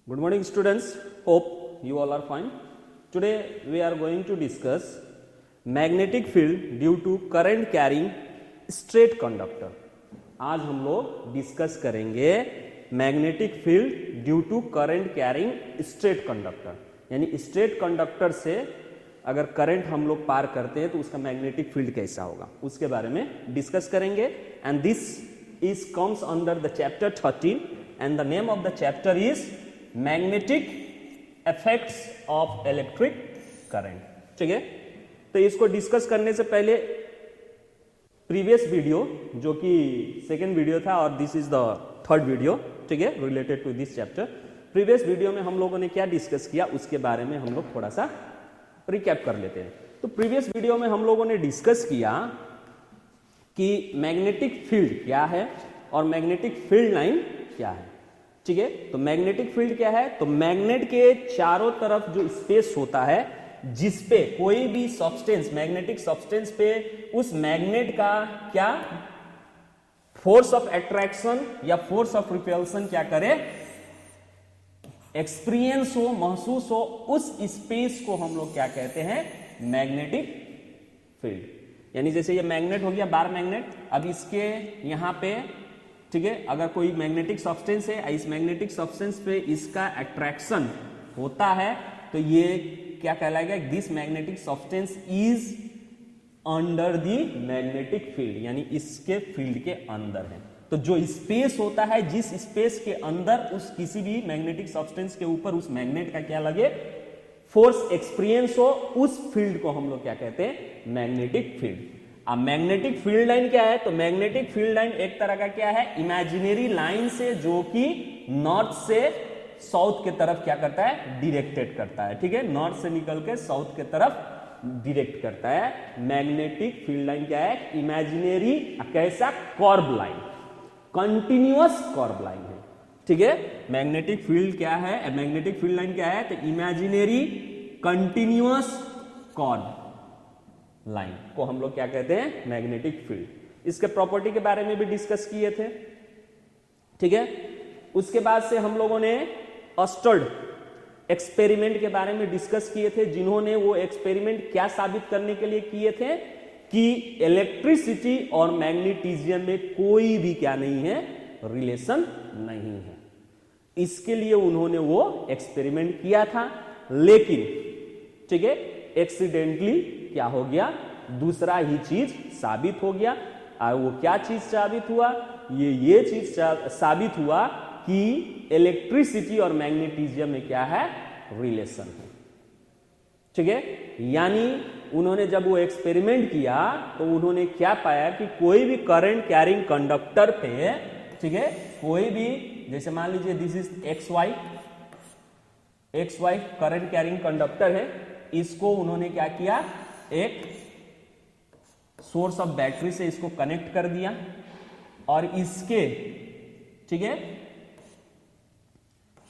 Good morning students, hope you all are fine. Today we are going to discuss magnetic field due to current carrying straight conductor. आज हम लोग discuss करेंगे magnetic field due to current carrying straight conductor, यानी straight conductor से अगर current हम लोग पार करते हैं तो उसका मैग्नेटिक फील्ड कैसा होगा उसके बारे में डिस्कस करेंगे. And this is comes under the chapter 13 and the name of the chapter is magnetic effects of electric current. ठीक है, तो इसको डिस्कस करने से पहले प्रीवियस वीडियो जो कि सेकेंड वीडियो था और this is the third video, ठीक है, related to this chapter. Previous video में हम लोगों ने क्या डिस्कस किया उसके बारे में हम लोग थोड़ा सा रिकैप कर लेते हैं. तो प्रीवियस वीडियो में हम लोगों ने डिस्कस किया कि मैग्नेटिक फील्ड क्या है और मैग्नेटिक फील्ड लाइन क्या है. ठीक है, तो मैग्नेटिक फील्ड क्या है, तो मैग्नेट के चारों तरफ जो स्पेस होता है जिसपे कोई भी सब्सटेंस, मैग्नेटिक सब्सटेंस पे उस मैग्नेट का क्या फोर्स ऑफ अट्रैक्शन या फोर्स ऑफ रिपल्सन क्या करे, एक्सपीरियंस हो, महसूस हो, उस स्पेस को हम लोग क्या कहते हैं, मैग्नेटिक फील्ड. यानी जैसे ये मैग्नेट हो गया, बार मैग्नेट, अब इसके यहां पे, ठीक है, अगर कोई मैग्नेटिक सब्सटेंस है, इस मैग्नेटिक सब्सटेंस पे इसका अट्रैक्शन होता है तो ये क्या कहलाएगा, this magnetic substance is under the magnetic field, यानी इसके फील्ड के अंदर है. तो जो स्पेस होता है, जिस स्पेस के अंदर उस किसी भी मैग्नेटिक सब्सटेंस के ऊपर उस मैग्नेट का क्या लगे, फोर्स एक्सपीरियंस हो, उस फील्ड को हम लोग क्या कहते हैं, मैग्नेटिक फील्ड. अब मैग्नेटिक फील्ड लाइन क्या है, तो मैग्नेटिक फील्ड लाइन एक तरह का क्या है, इमेजिनरी लाइन से जो कि नॉर्थ से साउथ के तरफ क्या करता है, डायरेक्टेड करता है. ठीक है, नॉर्थ से निकल के साउथ के तरफ डायरेक्ट करता है. मैग्नेटिक फील्ड लाइन क्या है, इमेजिनरी कैसा, curve line, continuous curve line है. ठीक है, मैग्नेटिक फील्ड क्या है, मैग्नेटिक फील्ड लाइन क्या है, तो इमेजिनरी कंटिन्यूअस कर्व लाइन को हम लोग क्या कहते हैं, मैग्नेटिक फील्ड. इसके प्रॉपर्टी के बारे में भी डिस्कस किए थे. ठीक है, उसके बाद से हम लोगों ने ऑस्टर्ड एक्सपेरिमेंट के बारे में डिस्कस किए थे, जिन्होंने वो एक्सपेरिमेंट क्या साबित करने के लिए किए थे कि इलेक्ट्रिसिटी और मैग्नेटिज्म में कोई भी क्या नहीं है, रिलेशन नहीं है. इसके लिए उन्होंने वो एक्सपेरिमेंट किया था, लेकिन ठीक है, एक्सीडेंटली क्या हो गया, दूसरा ही चीज साबित हो गया. और वो क्या चीज साबित हुआ, ये चीज साबित हुआ कि इलेक्ट्रिसिटी और मैग्नेटिज्म में क्या है, रिलेशन है. ठीक है, यानी उन्होंने जब वो एक्सपेरिमेंट किया तो उन्होंने क्या पाया कि कोई भी करंट कैरिंग कंडक्टर पे, ठीक है, कोई भी, जैसे मान लीजिए this is X Y current carrying conductor है, इसको उन्होंने क्या किया, एक सोर्स ऑफ बैटरी से इसको कनेक्ट कर दिया और इसके, ठीक है,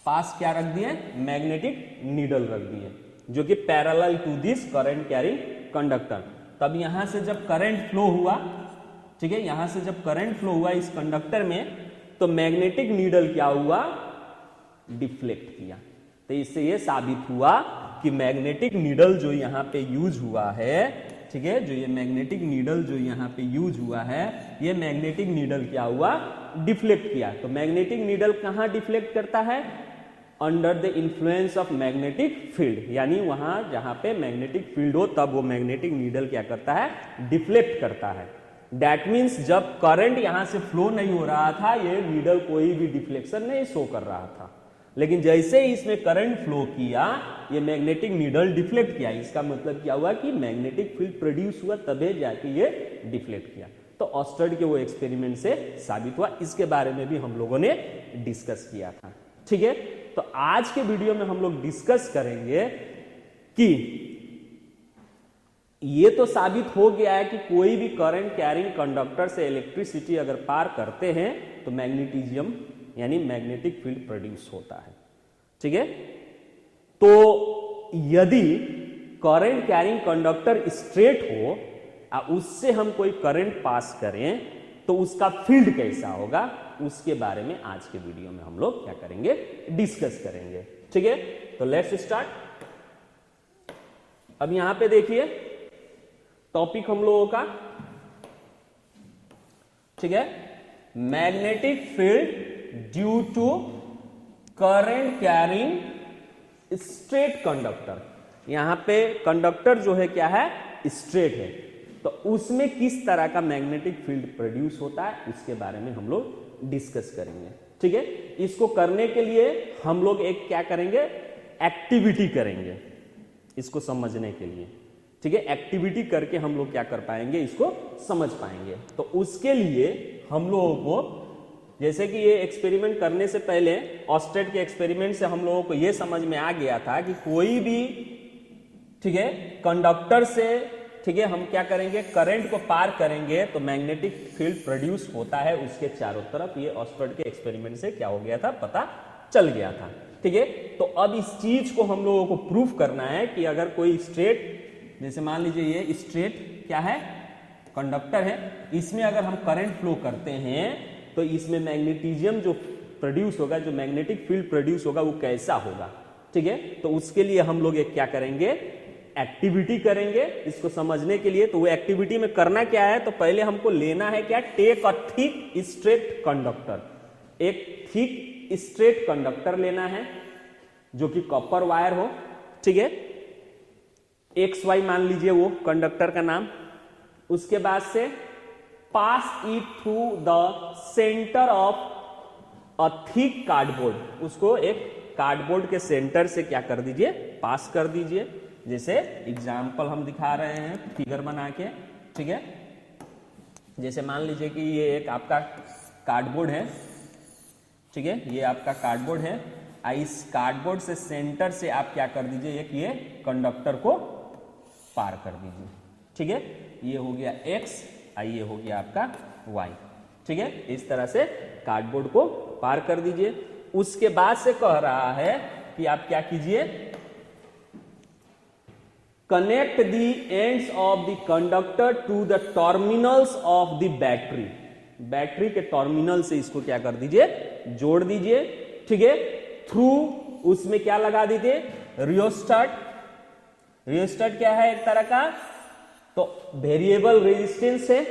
पास क्या रख दिए, मैग्नेटिक नीडल रख दिए जो कि parallel to this current carrying conductor. तब यहां से जब करंट फ्लो हुआ, ठीक है, यहां से जब करंट फ्लो हुआ इस कंडक्टर में, तो मैग्नेटिक नीडल क्या हुआ, डिफ्लेक्ट किया. तो इससे यह साबित हुआ कि मैग्नेटिक नीडल जो यहां पे यूज हुआ है, ठीक है, जो ये मैग्नेटिक नीडल जो यहां पे यूज हुआ है, ये मैग्नेटिक नीडल क्या हुआ, डिफ्लेक्ट किया. तो मैग्नेटिक नीडल कहां डिफ्लेक्ट करता है, under the influence of magnetic field, यानी वहां जहां पे मैग्नेटिक फील्ड हो तब वो मैग्नेटिक नीडल क्या करता है, डिफ्लेक्ट करता है. दैट मीन्स जब करंट यहां से फ्लो नहीं हो रहा था, ये नीडल कोई भी डिफ्लेक्शन नहीं शो कर रहा था, लेकिन जैसे ही इसमें करंट फ्लो किया, ये मैग्नेटिक नीडल डिफ्लेक्ट किया. इसका मतलब क्या हुआ कि मैग्नेटिक फील्ड प्रोड्यूस हुआ, तभी जाके ये डिफ्लेक्ट किया. तो ऑस्टर्ड के वो एक्सपेरिमेंट से साबित हुआ. इसके बारे में भी हम लोगों ने डिस्कस किया था. ठीक है, तो आज के वीडियो में हम लोग डिस्कस करेंगे कि ये तो साबित हो गया है कि कोई भी करंट कैरिंग कंडक्टर से इलेक्ट्रिसिटी अगर पार करते हैं तो मैग्नेटिज्म यानी मैग्नेटिक फील्ड प्रोड्यूस होता है. ठीक है, तो यदि करंट कैरिंग कंडक्टर स्ट्रेट हो, उससे हम कोई करंट पास करें, तो उसका फील्ड कैसा होगा, उसके बारे में आज के वीडियो में हम लोग क्या करेंगे, डिस्कस करेंगे। ठीक है, तो लेट्स स्टार्ट। अब यहां पे देखिए टॉपिक हम लोगों का, ठीक है, magnetic field due to current carrying straight conductor. यहां पे कंडक्टर जो है क्या है, स्ट्रेट है, तो उसमें किस तरह का मैग्नेटिक फील्ड प्रोड्यूस होता है उसके बारे में हम लोग डिस्कस करेंगे। ठीक है, इसको करने के लिए हम लोग एक क्या करेंगे, एक्टिविटी करेंगे इसको समझने के लिए। ठीक है, एक्टिविटी करके हम लोग क्या कर पाएंगे, इसको समझ पाएंगे। तो उसके लिए हम लोगों को, जैसे कि ये एक्सपेरिमेंट करने से पहले ऑस्टेड के एक्सपेरिमेंट से हम लोगों को ये समझ में आ गया था कि कोई भी, ठीक है, कंडक्टर से, ठीक है, हम क्या करेंगे, करंट को पार करेंगे तो मैग्नेटिक फील्ड प्रोड्यूस होता है उसके चारों तरफ। ये ऑस्टेड के एक्सपेरिमेंट से क्या हो गया था, पता चल गया था। ठीक है, तो अब इस चीज को हम लोगों को प्रूफ करना है कि अगर कोई स्ट्रेट, जैसे मान लीजिए ये स्ट्रेट क्या है, कंडक्टर है, इसमें अगर हम करंट फ्लो करते हैं तो इसमें मैग्नेटिज्म जो प्रोड्यूस होगा, जो मैग्नेटिक फील्ड प्रोड्यूस होगा वो कैसा होगा। ठीक है, तो उसके लिए हम लोग एक क्या करेंगे, एक्टिविटी करेंगे इसको समझने के लिए। तो वो एक्टिविटी में करना क्या है, तो पहले हमको लेना है क्या, take a thick straight conductor. एक थिक स्ट्रेट कंडक्टर लेना है जो कि कॉपर वायर हो। ठीक है, XY मान लीजिए वो कंडक्टर का नाम। उसके बाद से pass it through the centre of a thick cardboard, उसको एक कार्डबोर्ड के सेंटर से क्या कर दीजिए, पास कर दीजिए। जैसे एग्जाम्पल हम दिखा रहे हैं फिगर बना के। ठीक है, जैसे मान लीजिए कि ये एक आपका कार्डबोर्ड है। ठीक है, ये आपका कार्डबोर्ड है। इस कार्डबोर्ड से सेंटर से आप क्या कर दीजिए, एक ये कंडक्टर को पार कर दीजिए। ठीक है, ये हो गया X, ये हो गया आपका Y। ठीक है, इस तरह से कार्डबोर्ड को पार कर दीजिए। उसके बाद से कह रहा है कि आप क्या कीजिए, connect the ends of the conductor to the terminals of the battery. Battery के टर्मिनल से इसको क्या कर दीजिए, जोड़ दीजिए। ठीक है, थ्रू उसमें क्या लगा दीजिए, रियोस्टेट। रियोस्टेट क्या है, एक तरह का तो वेरिएबल रेजिस्टेंस है।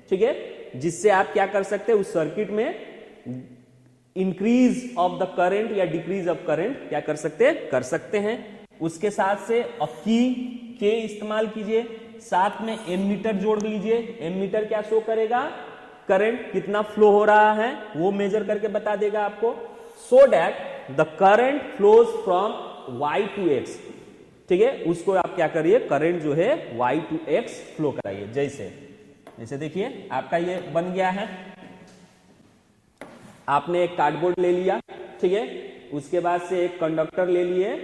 ठीक है, जिससे आप क्या कर सकते हैं, उस सर्किट में इंक्रीज ऑफ द करंट या डिक्रीज ऑफ करंट क्या कर सकते हैं, कर सकते हैं। उसके साथ से की के इस्तेमाल कीजिए, साथ में एमीटर जोड़ लीजिए। एमीटर क्या शो करेगा, करंट कितना फ्लो हो रहा है वो मेजर करके बता देगा आपको, so that the current flows from Y to X। ठीक है, उसको आप क्या करिए, करंट जो है Y टू X फ्लो कराइए। जैसे देखिए आपका ये बन गया है, आपने एक कार्डबोर्ड ले लिया। ठीक है, उसके बाद से एक कंडक्टर ले लिए,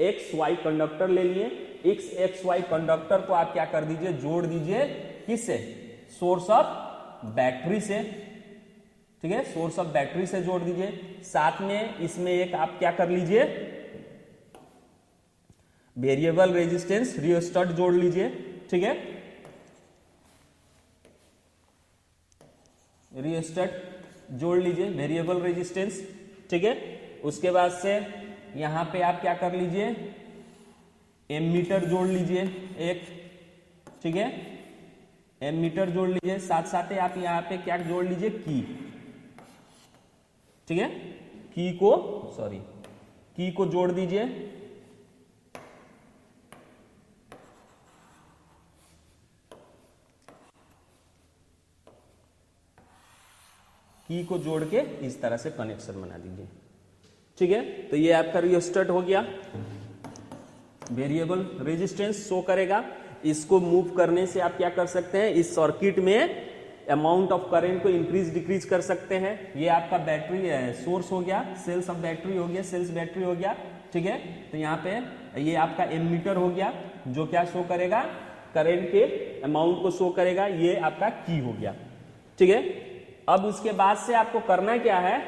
XY कंडक्टर ले लिए। XY कंडक्टर को आप क्या कर दीजिए, जोड़ दीजिए किससे, सोर्स ऑफ बैटरी से। ठीक है, सोर्स ऑफ बैटरी से जोड़ दीजिए। साथ में इसमें एक आप क्या कर लीजिए, वेरिएबल रेजिस्टेंस रियोस्टेट जोड़ लीजिए। ठीक है, रियोस्टेट जोड़ लीजिए, वेरिएबल रेजिस्टेंस। ठीक है, उसके बाद से यहां पे आप क्या कर लीजिए, एमीटर जोड़ लीजिए एक। ठीक है, एमीटर जोड़ लीजिए, साथ साथ ही आप यहां पे क्या जोड़ लीजिए, की। ठीक है, की को जोड़ दीजिए। की को जोड़ के इस तरह से कनेक्शन बना दीजिए। ठीक है, तो ये आपका रियोस्टेट हो गया, वेरिएबल रेजिस्टेंस शो करेगा। इसको मूव करने से आप क्या कर सकते हैं, इस सर्किट में अमाउंट ऑफ करंट को इंक्रीज डिक्रीज कर सकते हैं। ये आपका बैटरी सोर्स हो गया, सेल्स ऑफ बैटरी हो गया, सेल्स बैटरी हो गया। ठीक है, तो यहाँ पे ये आपका एमीटर हो गया जो क्या शो करेगा, करंट के अमाउंट को शो करेगा। ये आपका की हो गया। ठीक है, अब उसके बाद से आपको करना क्या है,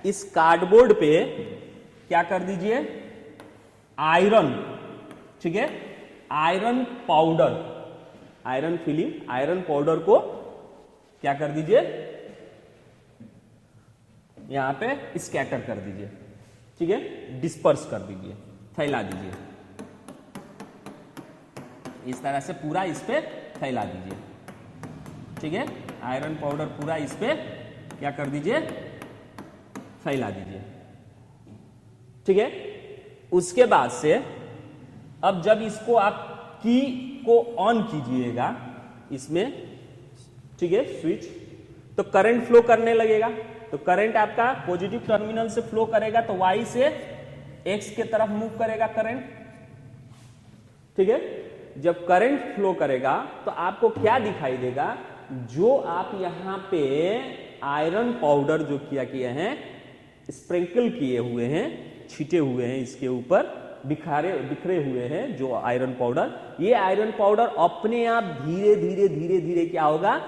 इस कार्डबोर्ड पे क्या कर दीजिए, आयरन। ठीक है, iron powder, iron filling, iron powder को क्या कर दीजिए, यहां पे स्कैटर कर दीजिए, ठीक है, डिस्पर्स कर दीजिए, फैला दीजिए, इस तरह से पूरा इस पे फैला दीजिए, ठीक है। आयरन पाउडर पूरा इस पे क्या कर दीजिए, फैला दीजिए, ठीक है। उसके बाद से अब जब इसको आप की को ऑन कीजिएगा इसमें, ठीक है, स्विच, तो करंट फ्लो करने लगेगा। तो करंट आपका पॉजिटिव टर्मिनल से फ्लो करेगा तो वाई से एक्स के तरफ मूव करेगा करंट, ठीक है। जब करंट फ्लो करेगा तो आपको क्या दिखाई देगा, जो आप यहां पे आयरन पाउडर जो किया किए हैं, स्प्रिंकल किए हुए हैं, छीटे हुए हैं, इसके ऊपर बिखरे हुए हैं जो आयरन पाउडर, ये आयरन पाउडर अपने आप धीरे धीरे धीरे धीरे क्या होगा,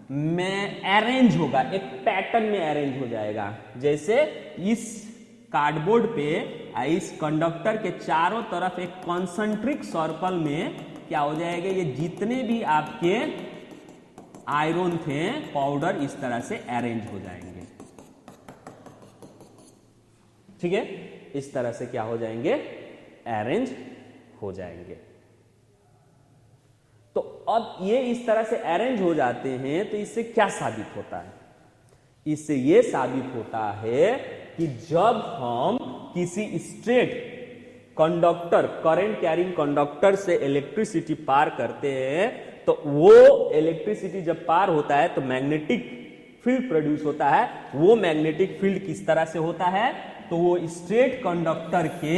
में अरेंज होगा, एक पैटर्न में अरेंज हो जाएगा। जैसे इस कार्डबोर्ड पे इस कंडक्टर के चारों तरफ एक कॉन्सेंट्रिक सर्कल में क्या हो जाएगा, ये जितने भी आपके आयरन थे पाउडर इस तरह से अरेंज हो जाएंगे, ठीक है, इस तरह से क्या हो जाएंगे, अरेंज हो जाएंगे। तो अब ये इस तरह से अरेंज हो जाते हैं तो इससे क्या साबित होता है, इससे ये साबित होता है कि जब हम किसी straight conductor, current carrying conductor से इलेक्ट्रिसिटी पार करते हैं तो वो इलेक्ट्रिसिटी जब पार होता है तो मैग्नेटिक फील्ड प्रोड्यूस होता है। वो मैग्नेटिक फील्ड किस तरह से होता है, तो वो स्ट्रेट कंडक्टर के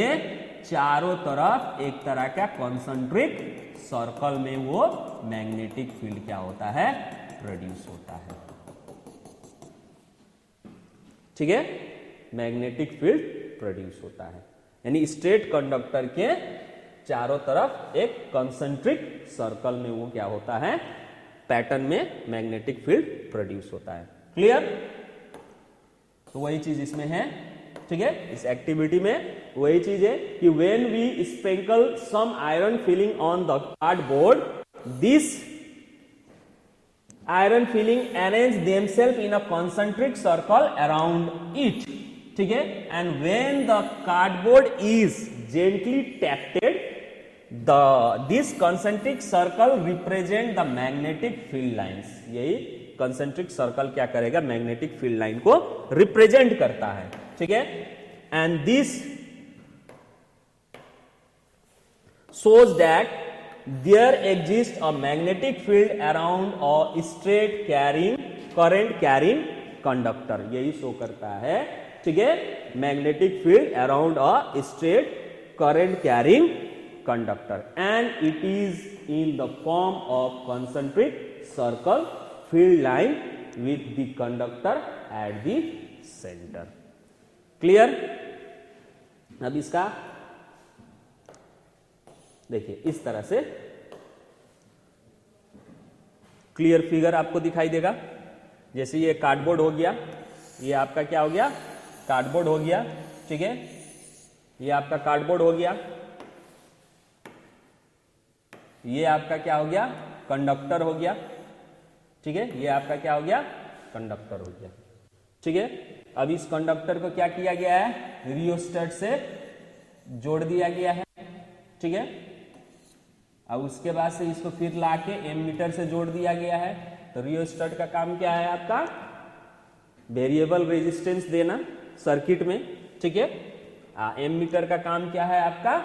चारों तरफ एक तरह का कॉन्सेंट्रिक सर्कल में वो मैग्नेटिक फील्ड क्या होता है, प्रोड्यूस होता है, ठीक है, मैग्नेटिक फील्ड प्रोड्यूस होता है। यानी स्ट्रेट कंडक्टर के चारों तरफ एक कॉन्सेंट्रिक सर्कल में वो क्या होता है, पैटर्न में मैग्नेटिक फील्ड प्रोड्यूस होता है। क्लियर? तो वही चीज इसमें है, ठीक है, इस एक्टिविटी में वही चीज है कि when we sprinkle some iron filing on the cardboard, this iron filing arrange themself in a concentric circle around it, ठीक है, and when the cardboard is gently tapped, this concentric circle represent the magnetic field lines. यही concentric circle क्या करेगा, magnetic field line को represent करता है, ठीक है। And this shows that there exists a magnetic field around a straight carrying current carrying conductor। यही show करता है, ठीक है, magnetic field around a straight current carrying conductor and it is in the form of concentric circle field line with the conductor at the centre. Clear? अब इसका देखिए इस तरह से क्लियर फिगर आपको दिखाई देगा। जैसे ये कार्डबोर्ड हो गया, ये आपका क्या हो गया, कार्डबोर्ड हो गया, ठीक है, ये आपका कार्डबोर्ड हो गया, ये आपका क्या हो गया, कंडक्टर हो गया, ठीक है, ये आपका क्या हो गया, कंडक्टर हो गया, ठीक है। अब इस कंडक्टर को क्या किया गया है, रियोस्टेट से जोड़ दिया गया है, ठीक है। अब उसके बाद से इसको फिर लाके एमीटर से जोड़ दिया गया है। तो रियोस्टेट का काम क्या है आपका, वेरिएबल रेजिस्टेंस देना सर्किट में, ठीक है। एमीटर का काम क्या है आपका,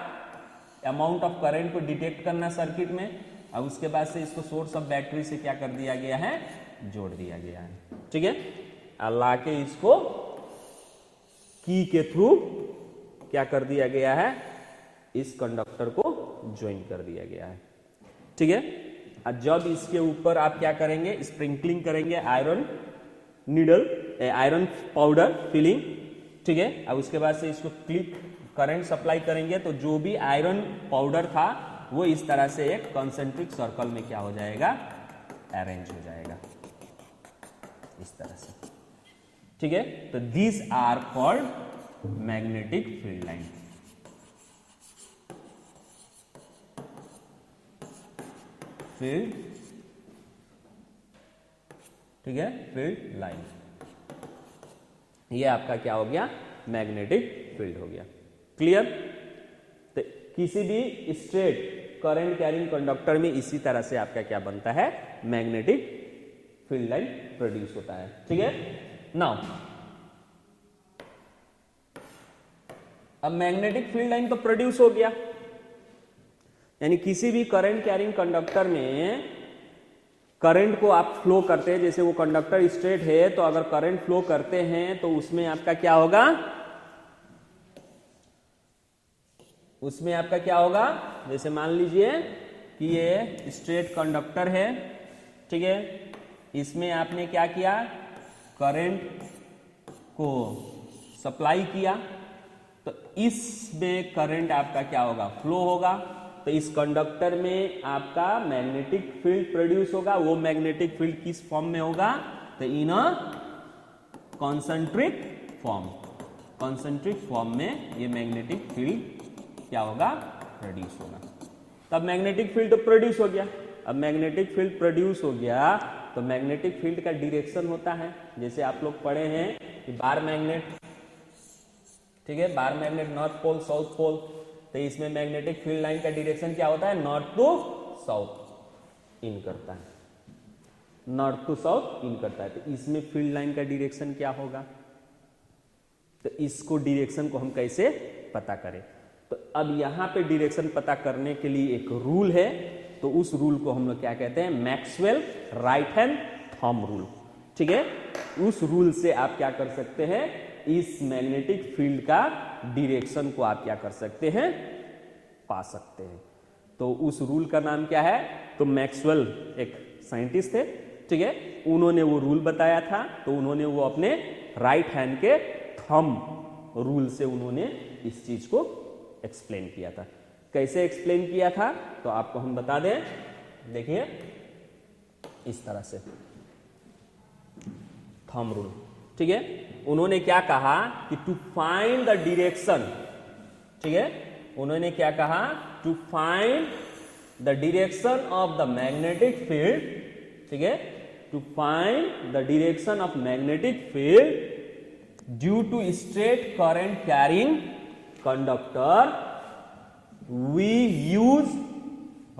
अमाउंट ऑफ करंट को डिटेक्ट करना सर्किट में। अब उसके बाद से इसको सोर्स ऑफ बैटरी से क्या कर दिया गया है, जोड़ दिया गया है, ठीक है। लाके इसको की के थ्रू क्या कर दिया गया है, इस कंडक्टर को ज्वाइन कर दिया गया है, ठीक है। जब इसके ऊपर आप क्या करेंगे, स्प्रिंकलिंग करेंगे iron needle, iron powder filling, ठीक है। अब उसके बाद से इसको क्लिक करंट सप्लाई करेंगे तो जो भी आयरन पाउडर था वो इस तरह से एक कॉन्सेंट्रिक सर्कल में क्या हो जाएगा, अरेंज हो जाएगा इस तरह से, ठीक है। तो these are called magnetic field line. Field ठीक है, फील्ड लाइन। ये आपका क्या हो गया, मैग्नेटिक फील्ड हो गया। क्लियर। तो किसी भी स्ट्रेट करंट कैरिंग कंडक्टर में इसी तरह से आपका क्या बनता है, मैग्नेटिक फील्ड लाइन प्रोड्यूस होता है। ठीक है। नाउ अब मैग्नेटिक फील्ड लाइन तो प्रोड्यूस हो गया, यानी किसी भी करंट कैरिंग कंडक्टर में करंट को आप फ्लो करते हैं, जैसे वो कंडक्टर स्ट्रेट है तो अगर करंट फ्लो करते हैं तो उसमें आपका क्या होगा, उसमें आपका क्या होगा, जैसे मान लीजिए कि ये स्ट्रेट कंडक्टर है, ठीक है, इसमें आपने क्या किया, करंट को सप्लाई किया, तो इसमें करंट आपका क्या होगा, फ्लो होगा, तो इस कंडक्टर में आपका मैग्नेटिक फील्ड प्रोड्यूस होगा। वो मैग्नेटिक फील्ड किस फॉर्म में होगा, तो इन a concentric form, concentric form में ये मैग्नेटिक फील्ड क्या होगा, प्रोड्यूस होगा। तब मैग्नेटिक फील्ड तो प्रोड्यूस हो गया। अब मैग्नेटिक फील्ड प्रोड्यूस हो गया तो मैग्नेटिक फील्ड का डायरेक्शन होता है, जैसे आप लोग पढ़े हैं कि बार मैग्नेट, ठीक है, bar magnet north pole south pole, तो इसमें मैग्नेटिक फील्ड लाइन का डायरेक्शन क्या होता है, नॉर्थ टू साउथ इन करता है, नॉर्थ टू साउथ इन करता है। तो इसमें फील्ड लाइन का डायरेक्शन क्या होगा, तो इसको डायरेक्शन को हम कैसे पता करें, तो अब यहां पे डायरेक्शन पता करने के लिए एक रूल है, तो उस रूल को हम लोग क्या कहते हैं, Maxwell right hand thumb rule. ठीक है, उस रूल से आप क्या कर सकते हैं, इस मैग्नेटिक फील्ड का डायरेक्शन को आप क्या कर सकते हैं, पा सकते हैं। तो उस रूल का नाम क्या है, तो मैक्सवेल एक साइंटिस्ट थे, ठीक है, उन्होंने वो रूल बताया था, तो उन्होंने वो अपने राइट हैंड के थंब रूल से उन्होंने इस चीज को एक्सप्लेन किया था। कैसे एक्सप्लेन किया था, तो आपको हम बता दें, देखिए इस तरह से थंब रूल, ठीक है, उन्होंने क्या कहा कि टू फाइंड द डायरेक्शन, ठीक है, उन्होंने क्या कहा, to find the direction of the magnetic field, ठीक है, to find the direction of magnetic field due to straight current carrying conductor we use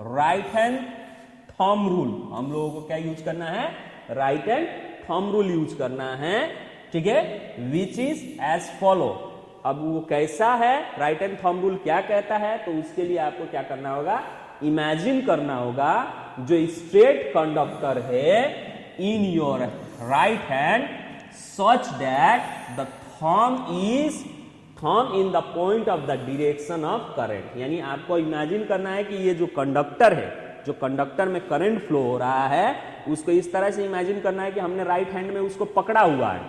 right hand thumb rule. हम लोगों को क्या यूज करना है, right hand thumb rule use करना है, ठीक है, विच इज एज फॉलो। अब वो कैसा है, राइट हैंड थंब रूल क्या कहता है, तो उसके लिए आपको क्या करना होगा, इमेजिन करना होगा जो स्ट्रेट कंडक्टर है in your right hand such that the thumb is thumb in the point of the direction of current. यानी आपको इमेजिन करना है कि ये जो कंडक्टर है, जो कंडक्टर में करंट फ्लो हो रहा है, उसको इस तरह से इमेजिन करना है कि हमने राइट हैंड में उसको पकड़ा हुआ है,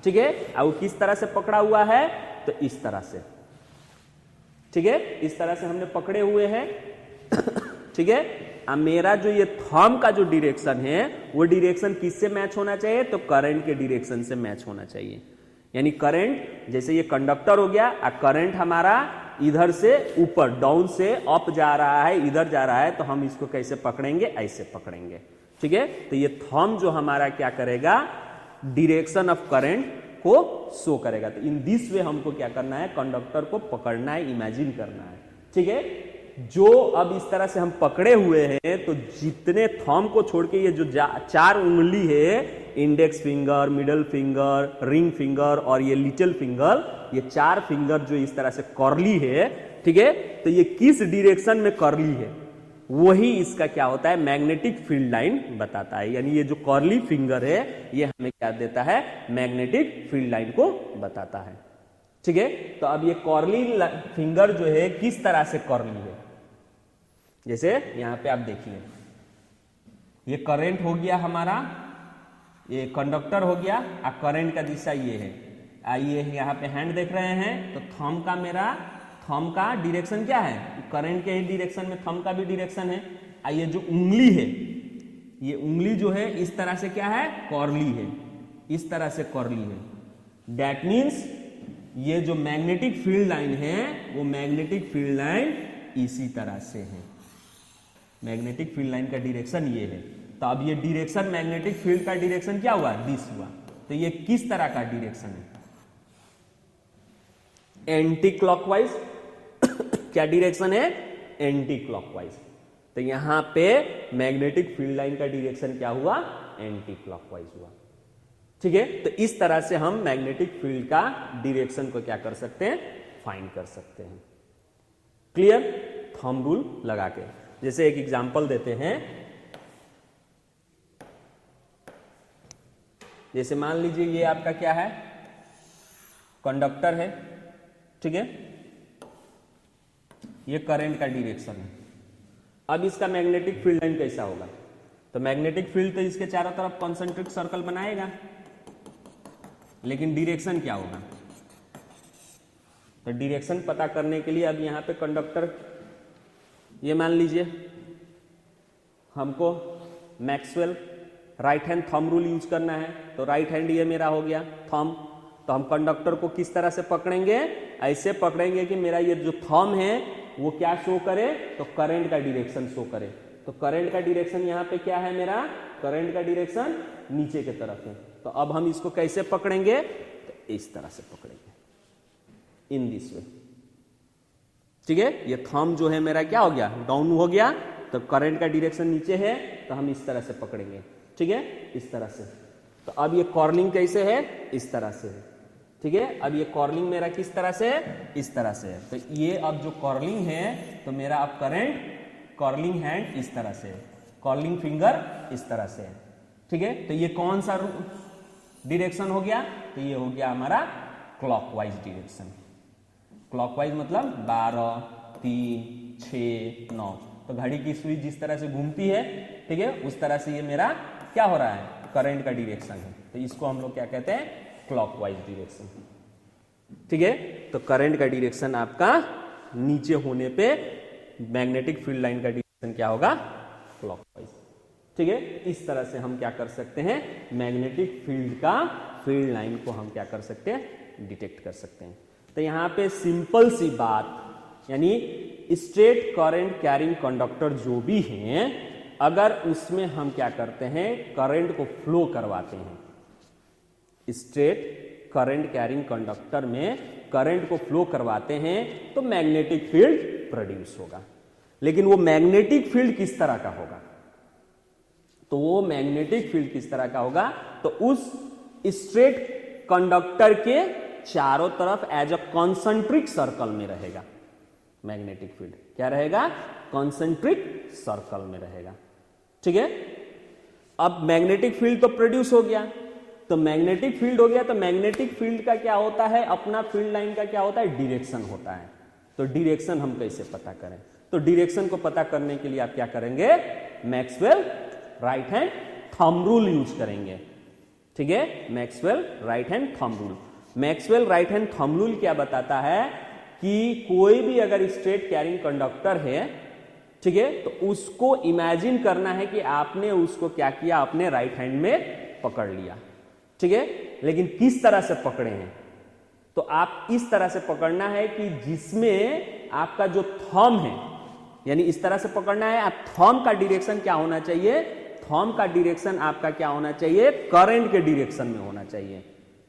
ठीक है, और किस तरह से पकड़ा हुआ है, तो इस तरह से, ठीक है, इस तरह से हमने पकड़े हुए हैं, ठीक है। अब मेरा जो ये थंब का जो डायरेक्शन है, वो डायरेक्शन किससे मैच होना चाहिए, तो करंट के डायरेक्शन से मैच होना चाहिए। यानी करंट, जैसे ये कंडक्टर हो गया, करंट हमारा इधर से ऊपर डाउन से अप जा रहा है, इधर जा रहा है, तो हम इसको कैसे पकड़ेंगे, ऐसे पकड़ेंगे, ठीक है। तो ये थंब जो हमारा क्या करेगा, डायरेक्शन ऑफ करंट को शो करेगा। तो इन दिस वे हमको क्या करना है, कंडक्टर को पकड़ना है, इमेजिन करना है, ठीक है। जो अब इस तरह से हम पकड़े हुए हैं, तो जितने थंब को छोड़ के ये जो चार उंगली है, index finger, middle finger, ring finger और ये लिटिल फिंगर, ये चार फिंगर जो इस तरह से कर्ली है, ठीक है, तो ये किस डायरेक्शन में कर्ली है, वही इसका क्या होता है, मैग्नेटिक फील्ड लाइन बताता है। यानी ये जो कर्ली फिंगर है, ये हमें क्या देता है, मैग्नेटिक फील्ड लाइन को बताता है, ठीक है। तो अब ये कर्ली फिंगर जो है किस तरह से कर्ली है, जैसे यहां पे आप देखिए, ये करंट हो गया हमारा, ये कंडक्टर हो गया, और करंट का दिशा ये है। आइए यहाँ पे हैंड देख रहे हैं, तो थंब का मेरा थंब का डायरेक्शन क्या है, करंट के ही डायरेक्शन में थंब का भी डायरेक्शन है। आइए जो उंगली है, ये उंगली जो है इस तरह से क्या है, कर्ली है, इस तरह से कर्ली है। दैट मीन्स ये जो मैग्नेटिक फील्ड लाइन है, वो मैग्नेटिक फील्ड लाइन इसी तरह से है, मैग्नेटिक फील्ड लाइन का डायरेक्शन ये है। तो अब ये डायरेक्शन, मैग्नेटिक फील्ड का डायरेक्शन क्या हुआ, दिस हुआ। तो ये किस तरह का डायरेक्शन है, एंटी क्लॉकवाइज। क्या डायरेक्शन है, एंटी क्लॉकवाइज। तो यहां पे मैग्नेटिक फील्ड लाइन का डायरेक्शन क्या हुआ, एंटी क्लॉकवाइज हुआ। ठीक है, तो इस तरह से हम मैग्नेटिक फील्ड का डायरेक्शन को क्या कर सकते हैं, फाइंड कर सकते हैं। क्लियर, थंब रूल लगा के। जैसे एक एग्जांपल देते हैं, जैसे मान लीजिए ये आपका क्या है, कंडक्टर है, ठीक है, ये करंट का डायरेक्शन है। अब इसका मैग्नेटिक फील्ड लाइन कैसा होगा, तो मैग्नेटिक फील्ड तो इसके चारों तरफ कॉन्सेंट्रिक सर्कल बनाएगा, लेकिन डायरेक्शन क्या होगा, तो डायरेक्शन पता करने के लिए अब यहां पे कंडक्टर, ये मान लीजिए हमको Maxwell right hand thumb rule use करना है, तो राइट हैंड ये मेरा हो गया थंब। तो हम कंडक्टर को किस तरह से पकड़ेंगे, ऐसे पकड़ेंगे कि मेरा ये जो थंब है वो क्या शो करे, तो करंट का डायरेक्शन शो करे। तो करंट का डायरेक्शन यहाँ पे क्या है, मेरा करंट का डायरेक्शन नीचे की तरफ है। तो अब हम इसको कैसे पकड़ेंगे, तो इस तरह से पकड़ेंगे, इन दिस वे। ठीक है, ये थंब जो है मेरा क्या हो गया, डाउन हो गया, तो करंट का डायरेक्शन नीचे है, तो हम इस तरह से पकड़ेंगे। ठीक है, इस तरह से। तो अब ये कॉर्लिंग कैसे है, इस तरह से है। ठीक है, अब ये कॉर्लिंग मेरा किस तरह से है, इस तरह से है। तो ये अब जो कॉर्लिंग है, तो मेरा अब करंट, कॉर्लिंग हैंड इस तरह से है, कॉर्लिंग फिंगर इस तरह से है। ठीक है, तो ये कौन सा डायरेक्शन हो गया, तो ये हो गया हमारा क्लॉकवाइज डायरेक्शन। क्लॉकवाइज मतलब 12, 3, 6, 9। तो घड़ी की सुई जिस तरह से घूमती है, ठीक है, उस तरह से ये मेरा क्या हो रहा है, करंट का डायरेक्शन है। तो इसको हम लोग क्या कहते हैं, क्लॉकवाइज डायरेक्शन। ठीक है, तो करंट का डायरेक्शन आपका नीचे होने पे मैग्नेटिक फील्ड लाइन का डायरेक्शन क्या होगा, क्लॉकवाइज। ठीक है, इस तरह से हम क्या कर सकते हैं, मैग्नेटिक फील्ड का फील्ड लाइन को हम क्या कर सकते हैं, डिटेक्ट कर सकते हैं। तो यहां पे सिंपल सी बात, यानी स्ट्रेट करंट कैरिंग कंडक्टर जो भी हैं, अगर उसमें हम क्या करते हैं, करंट को फ्लो करवाते हैं, स्ट्रेट करंट कैरिंग कंडक्टर में करंट को फ्लो करवाते हैं, तो मैग्नेटिक फील्ड प्रोड्यूस होगा। लेकिन वो मैग्नेटिक फील्ड किस तरह का होगा, तो वो मैग्नेटिक फील्ड किस तरह का होगा, तो उस स्ट्रेट कंडक्टर के चारों तरफ एज अ कॉन्सेंट्रिक सर्कल में रहेगा। मैग्नेटिक फील्ड क्या रहेगा, कॉन्सेंट्रिक सर्कल में रहेगा। ठीक है, अब मैग्नेटिक फील्ड तो प्रोड्यूस हो गया, तो मैग्नेटिक फील्ड हो गया, तो मैग्नेटिक फील्ड का क्या होता है, अपना फील्ड लाइन का क्या होता है, डायरेक्शन होता है। तो डायरेक्शन हम कैसे पता करें, तो डायरेक्शन को पता करने के लिए आप क्या करेंगे, Maxwell right hand thumb rule use करेंगे। ठीक है, Maxwell right hand thumb rule. Maxwell right hand thumb rule क्या बताता है कि कोई भी अगर स्ट्रेट कैरिंग कंडक्टर है, ठीक है, तो उसको इमेजिन करना है कि आपने उसको क्या किया, अपने राइट हैंड में पकड़ लिया। ठीक है, लेकिन किस तरह से पकड़े हैं, तो आप इस तरह से पकड़ना है कि जिसमें आपका जो थंब है, यानी इस तरह से पकड़ना है। आप थंब का डायरेक्शन क्या होना चाहिए, थंब का डायरेक्शन आपका क्या होना चाहिए, करंट के डायरेक्शन में होना चाहिए।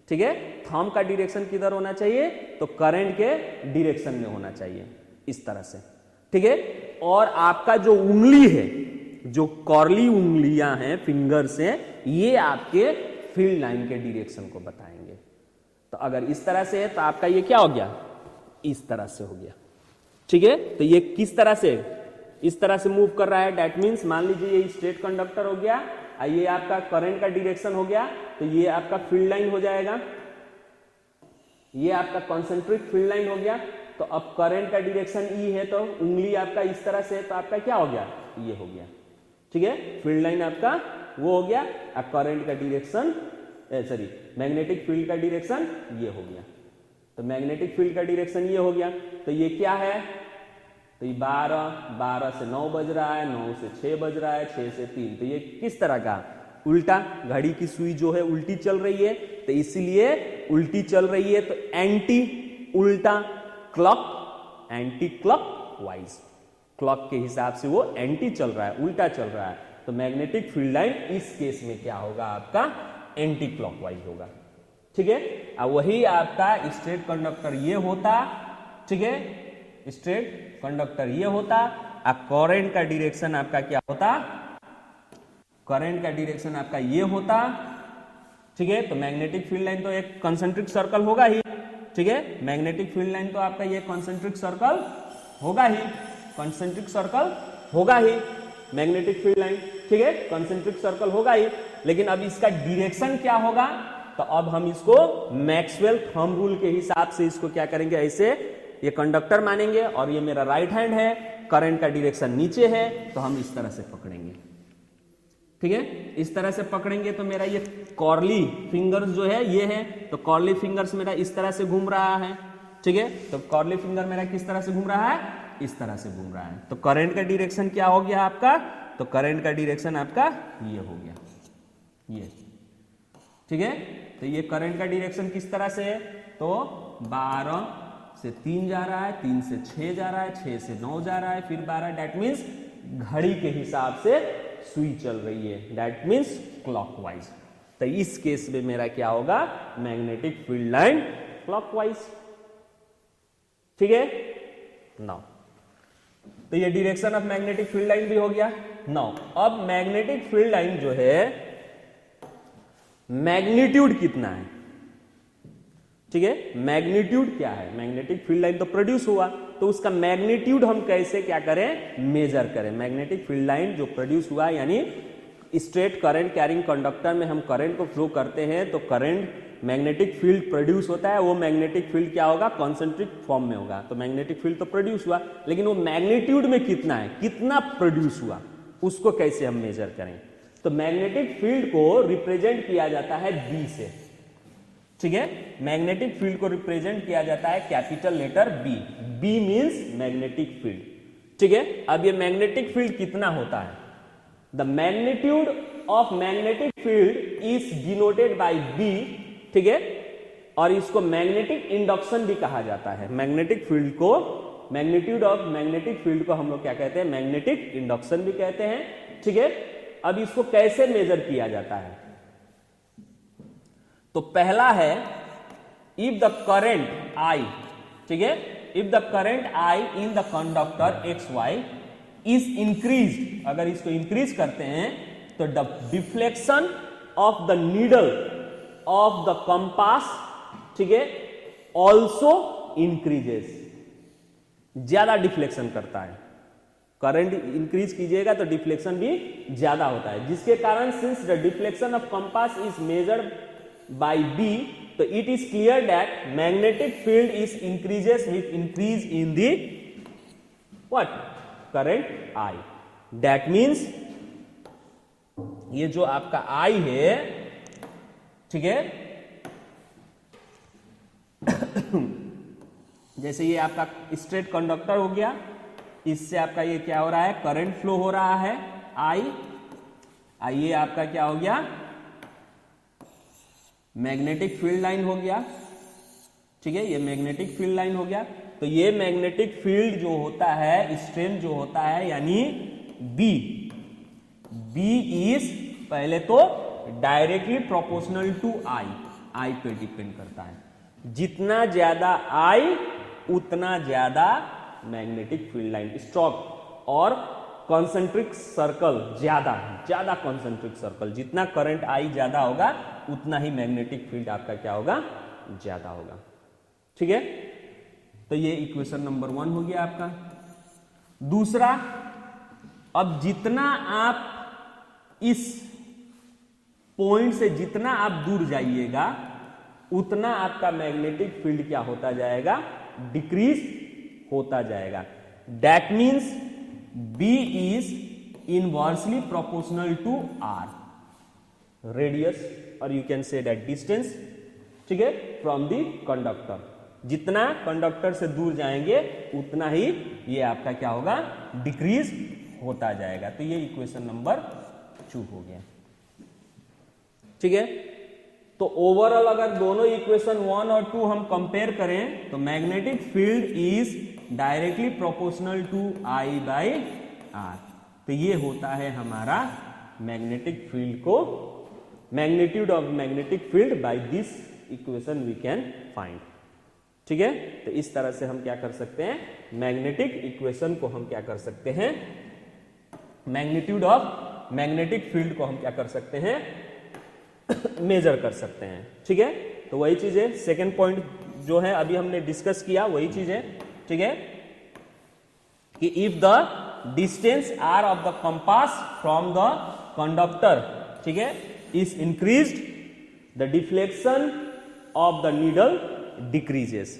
ठीक है, थंब का डायरेक्शन किधर होना चाहिए, तो करंट के डायरेक्शन में होना चाहिए, इस तरह से। ठीक है, और आपका जो उंगली है, जो कॉर्ली उंगलियां हैं, फिंगर्स हैं, ये आपके फील्ड लाइन के डायरेक्शन को बताएंगे। तो अगर इस तरह से है, तो आपका ये क्या हो गया, इस तरह से हो गया। ठीक है, तो ये किस तरह से, इस तरह से मूव कर रहा है, दैट मीन्स मान लीजिए ये स्ट्रेट कंडक्टर हो गया, ये आपका करंट का डायरेक्शन हो गया, तो ये आपका फील्ड लाइन हो जाएगा, ये आपका कॉन्सेंट्रिक फील्ड लाइन हो गया। तो अब करंट का डायरेक्शन ई है, तो उंगली आपका इस तरह से है, तो आपका क्या हो गया, ये हो गया। ठीक है, फील्ड लाइन आपका वो हो गया, अब करंट का डायरेक्शन, सॉरी मैग्नेटिक फील्ड का डायरेक्शन ये हो गया। तो मैग्नेटिक फील्ड का डायरेक्शन ये हो गया, तो ये क्या है, तो ये 12 से 9 बज रहा है, 9 से 6 बज रहा है, 6 से 3। तो ये किस तरह का, उल्टा, घड़ी की सुई जो है उल्टी चल रही है, तो इसीलिए उल्टी चल रही है, तो एंटी उल्टा clock, anti clock wise, clock के हिसाब से वो एंटी चल रहा है, उल्टा चल रहा है। तो मैग्नेटिक फील्ड लाइन इस केस में क्या होगा आपका एंटी क्लॉकवाइज होगा। ठीक है, अब वही आपका स्ट्रेट कंडक्टर ये होता, ठीक है, स्ट्रेट कंडक्टर ये होता, अब करंट का डायरेक्शन आपका क्या होता, करंट का डायरेक्शन आपका ये होता। ठीक है, तो मैग्नेटिक फील्ड लाइन तो एक कंसेंट्रिक सर्कल होगा ही। ठीक है, मैग्नेटिक फील्ड लाइन तो आपका ये कंसेंट्रिक सर्कल होगा ही, कंसेंट्रिक सर्कल होगा ही मैग्नेटिक फील्ड लाइन। ठीक है, कंसेंट्रिक सर्कल होगा ही, लेकिन अब इसका डायरेक्शन क्या होगा, तो अब हम इसको मैक्सवेल थंब रूल के हिसाब से इसको क्या करेंगे, ऐसे ये कंडक्टर मानेंगे और ये मेरा राइट हैंड है, करंट का डायरेक्शन नीचे है, तो हम इस तरह से पकड़ेंगे। ठीक है, इस तरह से पकड़ेंगे तो मेरा ये कॉर्ली फिंगर्स जो है ये है, तो कॉर्ली फिंगर्स मेरा इस तरह से घूम रहा है। ठीक है, तो कॉर्ली फिंगर मेरा किस तरह से घूम रहा है, इस तरह से घूम रहा है। तो करंट का डायरेक्शन क्या हो गया आपका, तो करंट का डायरेक्शन आपका ये हो गया, ये। ठीक है, तो ये करंट का डायरेक्शन किस तरह से है, तो 12 से 3 जा रहा है, 3 से 6 जा रहा है, 6 से 9 जा रहा है, फिर 12, डेट मीन्स घड़ी के हिसाब से सुई चल रही है, डेट मीन्स क्लॉकवाइज। तो इस केस में मेरा क्या होगा, मैग्नेटिक फील्ड लाइन क्लॉकवाइज। ठीक है, नाउ तो ये direction of magnetic field line भी हो गया। नाउ अब मैग्नेटिक फील्ड लाइन जो है मैग्नीट्यूड कितना है, ठीक है, मैग्नीट्यूड क्या है, मैग्नेटिक फील्ड लाइन तो प्रोड्यूस हुआ, तो उसका मैग्नीट्यूड हम कैसे क्या करें, मेजर करें। मैग्नेटिक फील्ड लाइन जो प्रोड्यूस हुआ, यानी स्ट्रेट करंट कैरिंग कंडक्टर में हम करंट को फ्लो करते हैं तो करंट मैग्नेटिक फील्ड प्रोड्यूस होता है, वो मैग्नेटिक फील्ड क्या होगा, कॉन्सेंट्रिक फॉर्म में होगा। तो मैग्नेटिक फील्ड तो प्रोड्यूस हुआ, लेकिन वो मैग्नीट्यूड में कितना है, कितना प्रोड्यूस हुआ, उसको कैसे हम मेजर करें। तो मैग्नेटिक फील्ड को रिप्रेजेंट किया जाता है बी से। ठीक है, मैग्नेटिक फील्ड को रिप्रेजेंट किया जाता है capital letter B. B means magnetic field. ठीक है, अब ये मैग्नेटिक फील्ड कितना होता है, the magnitude of magnetic field is denoted by B. ठीक है, और इसको मैग्नेटिक इंडक्शन भी कहा जाता है। मैग्नेटिक फील्ड को, मैग्नीट्यूड ऑफ मैग्नेटिक फील्ड को हम लोग क्या कहते हैं, मैग्नेटिक इंडक्शन भी कहते हैं। ठीक है, अब इसको कैसे मेजर किया जाता है, तो पहला है इफ द करंट आई, ठीक है, if the current I in the conductor X Y is increase, अगर इसको इंक्रीज करते हैं तो the deflection of the needle of the compass, ठीक है, ऑल्सो इंक्रीजेस, ज्यादा डिफ्लेक्शन करता है। करंट इंक्रीज कीजिएगा तो डिफ्लेक्शन भी ज्यादा होता है, जिसके कारण since the deflection of compass is measured by B, तो it is clear that magnetic field is increases with increase in the what, current I. That means ये जो आपका आई है, ठीक है, जैसे ये आपका स्ट्रेट कंडक्टर हो गया, इससे आपका ये क्या हो रहा है, करंट फ्लो हो रहा है आई, ये आपका क्या हो गया, मैग्नेटिक फील्ड लाइन हो गया। ठीक है, ये मैग्नेटिक फील्ड लाइन हो गया। तो ये मैग्नेटिक फील्ड जो होता है, स्ट्रेंथ जो होता है, यानी बी, बी इज पहले तो डायरेक्टली प्रोपोर्शनल टू आई पे डिपेंड करता है। जितना ज्यादा आई उतना ज्यादा मैग्नेटिक फील्ड लाइन स्ट्रोक, और कॉन्सेंट्रिक सर्कल ज्यादा कॉन्सेंट्रिक सर्कल, जितना करंट आई ज्यादा होगा उतना ही मैग्नेटिक फील्ड आपका क्या होगा, ज्यादा होगा। ठीक है, तो ये इक्वेशन नंबर 1 हो गया आपका। दूसरा, अब जितना आप इस पॉइंट से जितना आप दूर जाइएगा उतना आपका मैग्नेटिक फील्ड क्या होता जाएगा, डिक्रीज होता जाएगा। That means B is inversely proportional to R, radius, और you can say that distance, ठीक है, फ्रॉम द कंडक्टर। जितना कंडक्टर से दूर जाएंगे उतना ही ये आपका क्या होगा, डिक्रीज होता जाएगा। तो ये इक्वेशन नंबर 2 हो गया। ठीक है, तो ओवरऑल अगर दोनों इक्वेशन 1 और 2 हम कंपेयर करें तो magnetic field is directly proportional to I by R. तो ये होता है हमारा मैग्नेटिक फील्ड को, magnitude of magnetic field by this equation we can find. ठीक है, तो इस तरह से हम क्या कर सकते हैं, मैग्नेटिक इक्वेशन को हम क्या कर सकते हैं, मैग्नीट्यूड ऑफ मैग्नेटिक फील्ड को हम क्या कर सकते हैं, मेजर कर सकते हैं। ठीक है, तो वही चीज है, सेकेंड पॉइंट जो है अभी हमने डिस्कस किया वही चीज है। ठीक है, कि if the distance R of the compass from the conductor, ठीक है, is increased, the deflection of the needle decreases.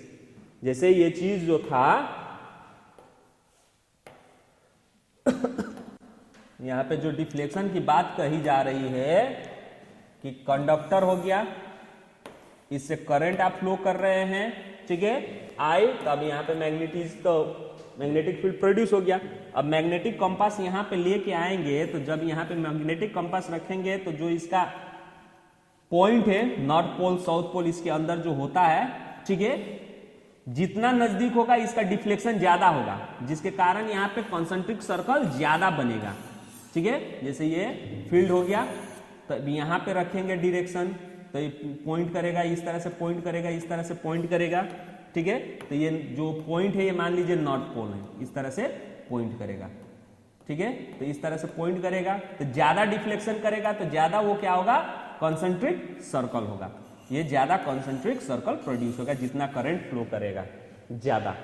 जैसे ये चीज जो था यहां पे जो डिफ्लेक्शन की बात कही जा रही है कि कंडक्टर हो गया, इससे करंट आप फ्लो कर रहे हैं, ठीक है, आई, तब यहां पे मैग्नेटिक फील्ड प्रोड्यूस हो गया। अब मैग्नेटिक कंपास यहां पे लेके आएंगे, तो जब यहां पे मैग्नेटिक कंपास रखेंगे तो जो इसका पॉइंट है नॉर्थ पोल साउथ पोल, इसके अंदर जो होता है, ठीक है, जितना नजदीक होगा इसका डिफ्लेक्शन ज्यादा होगा, जिसके कारण यहाँ पे कॉन्सेंट्रिक सर्कल ज्यादा बनेगा। ठीक है, जैसे ये फील्ड हो गया, तो यहां पे रखेंगे डायरेक्शन, तो ये पॉइंट करेगा, इस तरह से पॉइंट करेगा, इस तरह से पॉइंट करेगा। ठीक है, तो ये जो पॉइंट है ये मान लीजिए नॉर्थ पोल है, इस तरह से पॉइंट करेगा। ठीक है, तो इस तरह से पॉइंट करेगा, तो ज्यादा डिफ्लेक्शन करेगा, तो ज्यादा वो क्या होगा, कॉन्सेंट्रिक सर्कल होगा, ये ज्यादा कॉन्सेंट्रिक सर्कल प्रोड्यूस होगा, जितना करंट फ्लो करेगा ज्यादा।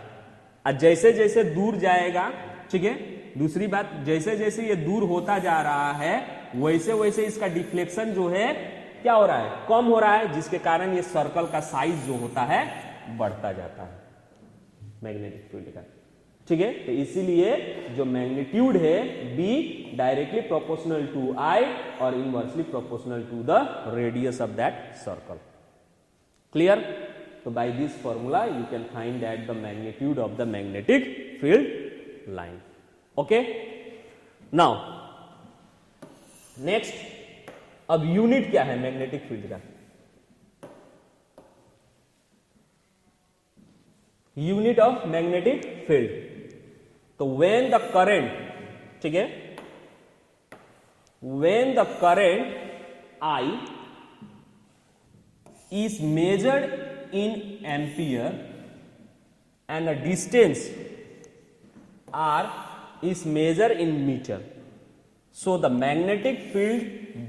और जैसे जैसे दूर जाएगा, ठीक है, दूसरी बात, जैसे जैसे ये दूर होता जा रहा है वैसे वैसे इसका डिफ्लेक्शन जो है क्या हो रहा है, कम हो रहा है, जिसके कारण ये सर्कल का साइज जो होता है बढ़ता जाता है मैग्नेटिक फील्ड का। ठीक है, तो इसीलिए जो मैग्नीट्यूड है B directly proportional to I और inversely proportional to the radius of that circle. Clear? तो by this formula you can find that the magnitude of the magnetic field line. Okay, now next, अब unit क्या है magnetic field का? Unit of magnetic field, तो when the current, ठीक है, when the current I is measured in ampere and a distance R is measured in meter, so the magnetic field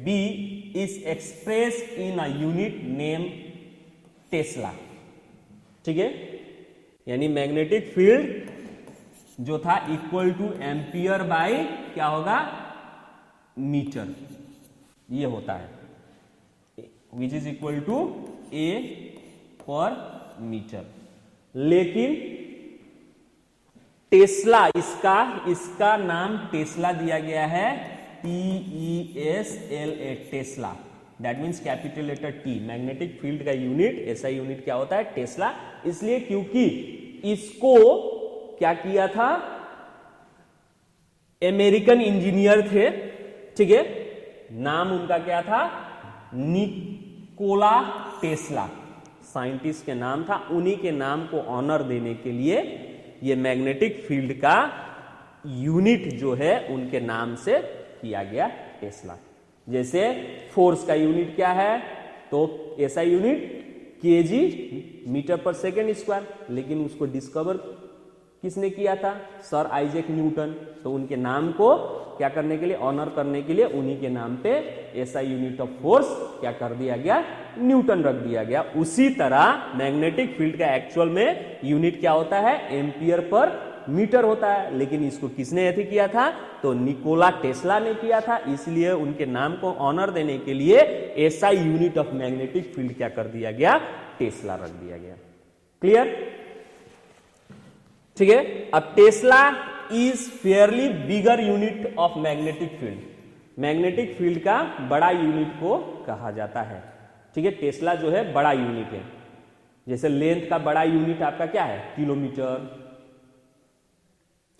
B is expressed in a unit named Tesla. ठीक है, यानी magnetic field जो था equal two ampere bye क्या होगा, metre, ये होता है, विच इज इक्वल टू ए पर मीटर। लेकिन टेस्ला, इसका नाम टेस्ला दिया गया है, TESLA, tesla, that means capital letter T. Magnetic field का यूनिट, ऐसा यूनिट क्या होता है, टेस्ला, इसलिए क्योंकि इसको क्या किया था, अमेरिकन इंजीनियर थे, ठीक है, नाम उनका क्या था, निकोला टेस्ला, साइंटिस्ट के नाम था, उन्हीं के नाम को ऑनर देने के लिए ये मैग्नेटिक फील्ड का यूनिट जो है उनके नाम से किया गया टेस्ला। जैसे फोर्स का यूनिट क्या है, तो ऐसा यूनिट केजी मीटर पर सेकेंड स्क्वायर, लेकिन उसको डिस्कवर किसने किया था, सर आइजैक न्यूटन, तो उनके नाम को क्या करने के लिए, ऑनर करने के लिए उन्हीं के नाम पे ऐसा यूनिट ऑफ फोर्स क्या कर दिया गया, न्यूटन रख दिया गया। उसी तरह मैग्नेटिक फील्ड का एक्चुअल में यूनिट क्या होता है, एम्पियर पर मीटर होता है, लेकिन इसको किसने ऐसे किया था, तो निकोला टेस्ला ने किया था, इसलिए उनके नाम को ऑनर देने के लिए ऐसा यूनिट ऑफ मैग्नेटिक फील्ड क्या कर दिया गया, टेस्ला रख दिया गया। क्लियर? ठीक है, अब Tesla is fairly bigger unit of magnetic field, magnetic field का बड़ा यूनिट को कहा जाता है। ठीक है, टेस्ला जो है बड़ा यूनिट है, जैसे लेंथ का बड़ा यूनिट आपका क्या है, किलोमीटर,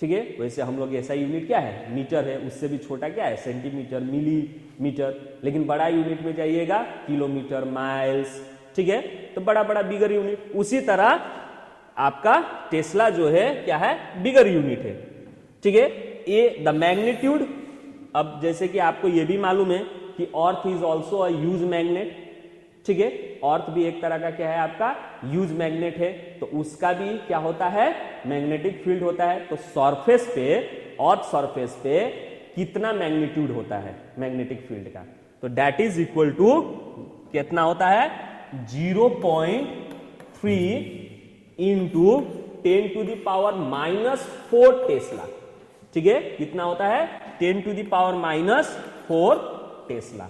ठीक है, वैसे हम लोग ऐसा यूनिट क्या है, मीटर है, उससे भी छोटा क्या है, सेंटीमीटर, मिलीमीटर, लेकिन बड़ा यूनिट में जाइएगा किलोमीटर, माइल्स, ठीक है, तो बड़ा बड़ा बिगर यूनिट। उसी तरह आपका टेस्ला जो है क्या है, बिगर यूनिट है। ठीक है, ए द मैग्नीट्यूड अब जैसे कि आपको यह भी मालूम है कि earth is also a huge magnet, ठीक है, अर्थ भी एक तरह का क्या है आपका ह्यूज मैग्नेट है, तो उसका भी क्या होता है मैग्नेटिक फील्ड होता है। तो सरफेस पे, अर्थ सरफेस पे कितना मैग्नीट्यूड होता है मैग्नेटिक फील्ड का, तो दैट इज इक्वल टू कितना होता है 0.3 इंटू 10⁻⁻4 टेस्ला, ठीक है, कितना होता है 10⁻⁻4 टेस्ला,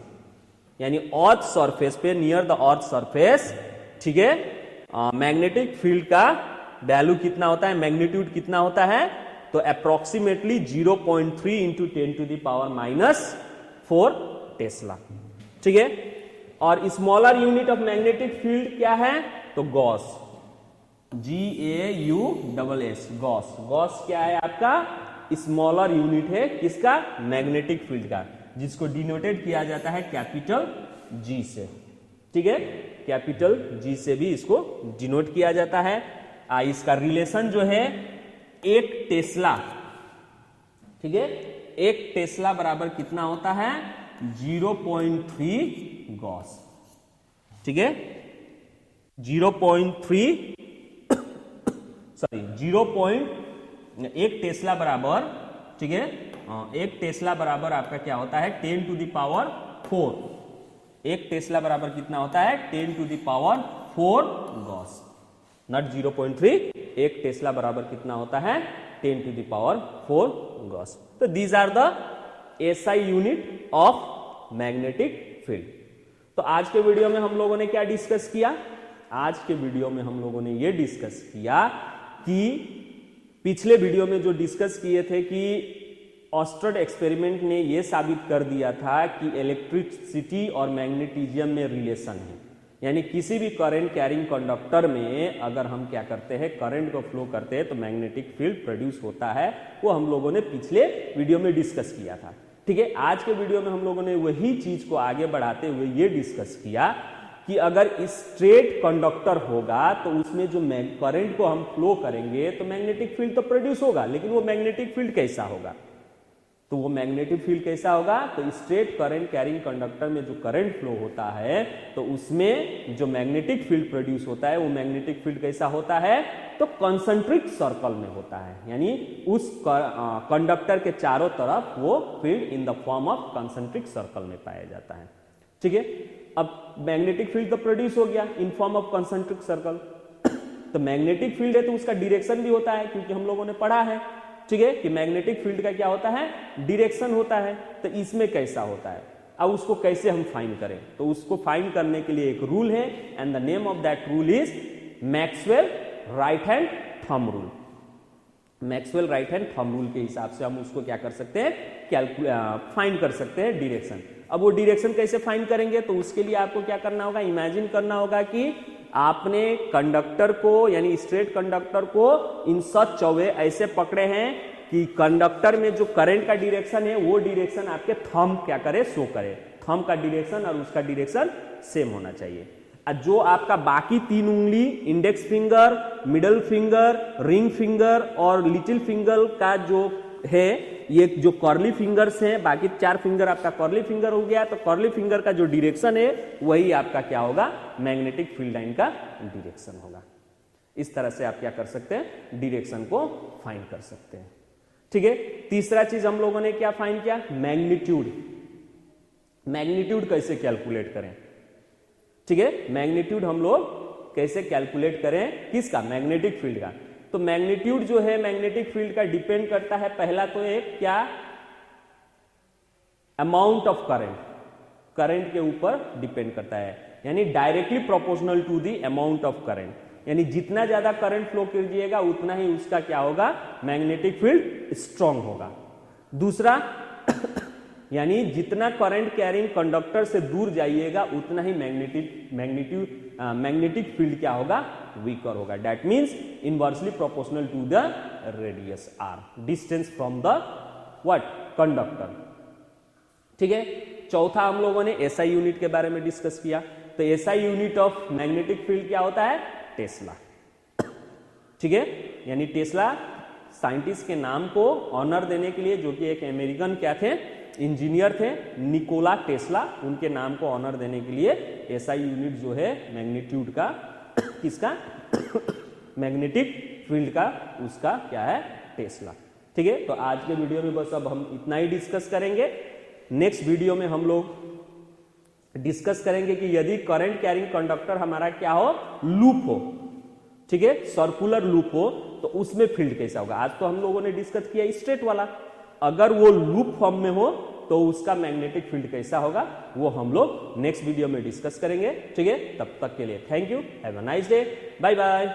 यानी अर्थ सरफेस पे, नियर द अर्थ सरफेस, ठीक है, मैग्नेटिक फील्ड का वैल्यू कितना होता है, मैग्नीट्यूड कितना होता है, तो अप्रोक्सीमेटली 0.3 इंटू 10⁻⁻4 टेस्ला, ठीक है। और smaller unit of magnetic field क्या है, तो गॉस, GAUSS, गॉस। गॉस क्या है आपका स्मॉलर यूनिट है किसका, मैग्नेटिक फील्ड का, जिसको डिनोटेड किया जाता है कैपिटल G से, ठीक है, कैपिटल G से भी इसको डिनोट किया जाता है। इसका रिलेशन जो है 1 टेस्ला, ठीक है, 1 टेस्ला बराबर कितना होता है 0.3 गॉस, ठीक है, 1 टेस्ला बराबर, ठीक है, 1 टेस्ला बराबर आपका क्या होता है 10⁻4, 1 टेस्ला बराबर कितना होता है 10⁻4 गॉस, नॉट 0.3, 1 टेस्ला बराबर कितना होता है 10⁻4 गॉस। तो these are the SI unit of magnetic field. तो आज के वीडियो में हम लोगों ने क्या डिस्कस किया, आज के वीडियो में हम लोगों ने ये डिस्कस किया कि पिछले वीडियो में जो डिस्कस किए थे कि ऑस्टर्ड एक्सपेरिमेंट ने यह साबित कर दिया था कि इलेक्ट्रिसिटी और मैग्नेटिज्म में रिलेशन है, यानी किसी भी करंट कैरिंग कंडक्टर में अगर हम क्या करते हैं करंट को फ्लो करते हैं तो मैग्नेटिक फील्ड प्रोड्यूस होता है, वो हम लोगों ने पिछले वीडियो में डिस्कस किया था, ठीक है। आज के वीडियो में हम लोगों ने वही चीज को आगे बढ़ाते हुए ये डिस्कस किया कि अगर स्ट्रेट कंडक्टर होगा तो उसमें जो करंट को हम फ्लो करेंगे तो मैग्नेटिक फील्ड तो प्रोड्यूस होगा, लेकिन वो मैग्नेटिक फील्ड कैसा होगा, तो वो मैग्नेटिक फील्ड कैसा होगा, तो स्ट्रेट करंट कैरिंग कंडक्टर में जो करंट फ्लो होता है तो उसमें जो मैग्नेटिक फील्ड प्रोड्यूस होता है वो मैग्नेटिक फील्ड कैसा होता है, तो कंसंट्रिक सर्कल में होता है, यानी उस कंडक्टर के चारों तरफ वो field in the form of concentric circle में पाया जाता है, ठीक है। अब मैग्नेटिक फील्ड तो प्रोड्यूस हो गया in form of concentric circle, तो मैग्नेटिक फील्ड है तो उसका डायरेक्शन भी होता है, क्योंकि हम लोगों ने पढ़ा है, ठीक है, कि मैग्नेटिक फील्ड का क्या होता है डायरेक्शन होता है, तो इसमें कैसा होता है, अब उसको कैसे हम फाइंड करें, तो उसको फाइंड करने के लिए एक रूल है and the name of that rule is Maxwell right hand thumb rule. Maxwell right hand thumb rule के हिसाब से हम उसको क्या कर सकते हैं फाइंड कर सकते हैं डायरेक्शन। अब वो डायरेक्शन कैसे फाइंड करेंगे, तो उसके लिए आपको क्या करना होगा, इमेजिन करना होगा कि आपने कंडक्टर को यानी स्ट्रेट कंडक्टर को इन सच चौवे ऐसे पकड़े हैं कि कंडक्टर में जो करंट का डायरेक्शन है वो डायरेक्शन आपके थंब क्या करे शो करे, थंब का डायरेक्शन और उसका डायरेक्शन सेम होना चाहिए। जो आपका बाकी 3 उंगली index finger, middle finger, ring finger और लिटिल फिंगर का जो है, ये जो कर्ली फिंगर्स हैं, बाकी 4 फिंगर आपका कर्ली फिंगर हो गया, तो कर्ली फिंगर का जो डायरेक्शन है वही आपका क्या होगा मैग्नेटिक फील्ड लाइन का डायरेक्शन होगा। इस तरह से आप क्या कर सकते हैं डायरेक्शन को फाइंड कर सकते हैं, ठीक है। तीसरा चीज हम लोगों ने क्या फाइंड किया, मैग्नीट्यूड। मैग्नीट्यूड कैसे कैलकुलेट करें, ठीक है, मैग्नीट्यूड हम लोग कैसे कैलकुलेट करें किसका, मैग्नेटिक फील्ड का। तो मैग्नीट्यूड जो है मैग्नेटिक फील्ड का डिपेंड करता है पहला तो एक क्या, अमाउंट ऑफ करंट, करंट के ऊपर डिपेंड करता है, यानी directly proportional to the amount of current, यानी जितना ज्यादा करंट फ्लो कीजिएगा उतना ही उसका क्या होगा मैग्नेटिक फील्ड स्ट्रांग होगा। दूसरा यानी जितना करंट कैरिंग कंडक्टर से दूर जाइएगा उतना ही मैग्नेटिक फील्ड क्या होगा वीकर होगा। That means inversely proportional to the radius R, distance from the what conductor, ठीक है। चौथा हम लोगों ने एसआई यूनिट के बारे में डिस्कस किया, तो SI unit of magnetic field क्या होता है, टेस्ला, ठीक है। यानी टेस्ला साइंटिस्ट के नाम को ऑनर देने के लिए, जो कि एक अमेरिकन क्या थे इंजीनियर थे निकोला टेस्ला, उनके नाम को ऑनर देने के लिए एसआई यूनिट जो है मैग्नीट्यूड का, किसका मैग्नेटिक फील्ड का, उसका क्या है टेस्ला। ठीक है, तो आज के वीडियो में बस अब हम इतना ही डिस्कस करेंगे। नेक्स्ट वीडियो में हम लोग डिस्कस करेंगे कि यदि करंट कैरिंग कंडक्टर हमारा क्या हो, लूप हो, ठीक है, सर्कुलर लूप हो, तो उसमें फील्ड कैसा होगा। आज तो हम लोगों ने डिस्कस किया स्ट्रेट वाला, अगर वो लूप फॉर्म में हो तो उसका मैग्नेटिक फील्ड कैसा होगा, वो हम लोग नेक्स्ट वीडियो में डिस्कस करेंगे। ठीक है, तब तक के लिए thank you, have a nice day, bye bye.